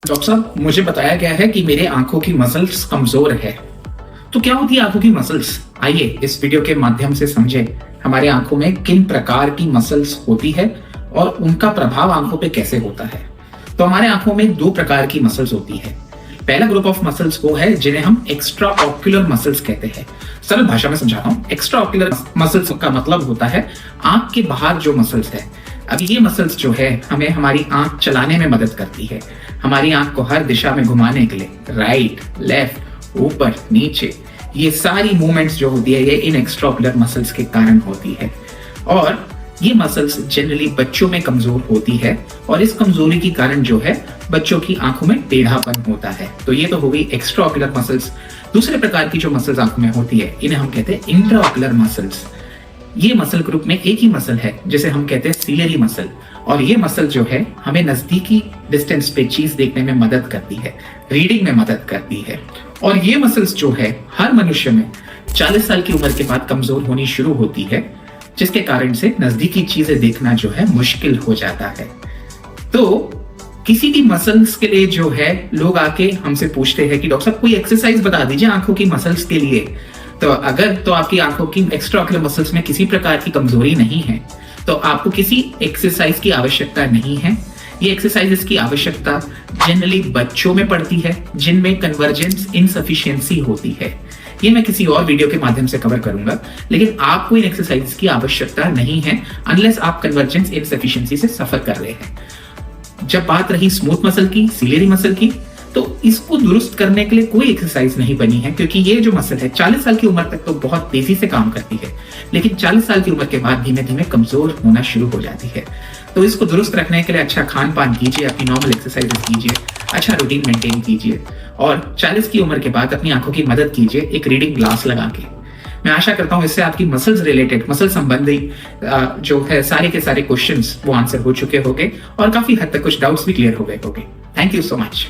Doctor साहब, मुझे बताया गया है कि मेरे आंखों की मसल्स कमजोर है। तो क्या होती है आंखों की मसल्स? आइए इस वीडियो के माध्यम से समझें हमारे आंखों में किन प्रकार की मसल्स होती है और उनका प्रभाव आंखों पे कैसे होता है। तो हमारे आंखों में दो प्रकार की मसल्स होती है। पहला ग्रुप ऑफ मसल्स वो है जिन्हें हम एक्स्ट्रा ऑक्यूलर मसल्स कहते हैं। सरल भाषा में समझाता हूँ, एक्स्ट्रा ऑक्यूलर मसल्स का मतलब होता है आंख के बाहर जो मसल्स है। अब ये मसल्स जो है हमें हमारी आंख चलाने में मदद करती है, हमारी आंख को हर दिशा में घुमाने के लिए, राइट, लेफ्ट, ऊपर, नीचे, ये सारी मूवमेंट्स जो होती है ये इन एक्स्ट्रा ऑक्यूलर मसल्स के कारण होती है। और ये मसल्स जनरली बच्चों में कमजोर होती है और इस कमजोरी के कारण जो है बच्चों की आंखों में टेढ़ापन होता है। तो ये तो हो गई एक्स्ट्रा ऑक्यूलर मसल्स। दूसरे प्रकार की जो मसल्स आंखों में होती है इन्हें हम कहते हैं इंट्रा ऑक्यूलर मसल्स। ये मसल ग्रुप में एक ही मसल है जिसे हम कहते हैं सीलियरी मसल, और ये मसल जो है हमें नजदीकी डिस्टेंस पे चीज देखने में मदद करती है, रीडिंग में मदद करती है। और ये मसल्स जो है हर मनुष्य में 40 साल की उम्र के बाद कमजोर होनी शुरू होती है, जिसके कारण से नजदीकी चीजें देखना जो है मुश्किल हो जाता है। तो किसी भी मसल्स के लिए जो है लोग आके हमसे पूछते हैं कि डॉक्टर साहब कोई एक्सरसाइज बता दीजिए आंखों की मसल्स के लिए। तो अगर तो आपकी आंखों की एक्स्ट्रा ऑक्यूलर मसल्स में किसी प्रकार की कमजोरी नहीं है तो आपको किसी एक्सरसाइज की आवश्यकता नहीं है। ये एक्सरसाइजेस की आवश्यकता जनरली बच्चों में पड़ती है जिनमें कन्वर्जेंस इनसफिशिएंसी होती है। ये मैं किसी और वीडियो के माध्यम से कवर करूंगा, लेकिन आपको इन एक्सरसाइज की आवश्यकता नहीं है अनलेस आप कन्वर्जेंस इनसफिशिएंसी से सफर कर रहे हैं। जब बात रही स्मूथ मसल की, सीलियरी मसल की, तो इसको दुरुस्त करने के लिए कोई एक्सरसाइज नहीं बनी है, क्योंकि ये जो मसल है 40 साल की उम्र तक तो बहुत तेजी से काम करती है, लेकिन 40 साल की उम्र के बाद धीमे धीमे कमजोर होना शुरू हो जाती है। तो इसको दुरुस्त रखने के लिए अच्छा खान पान कीजिए, अपनी नॉर्मल एक्सरसाइजेस कीजिए, अच्छा रूटीन मेंटेन कीजिए और 40 की उम्र के बाद अपनी आंखों की मदद कीजिए एक रीडिंग ग्लास लगा के। मैं आशा करता हूं इससे आपकी मसल्स रिलेटेड, मसल संबंधी जो है सारे के सारे क्वेश्चंस वो आंसर हो चुके होंगे और काफी हद तक कुछ डाउट्स भी क्लियर हो गए होंगे। Thank you so much.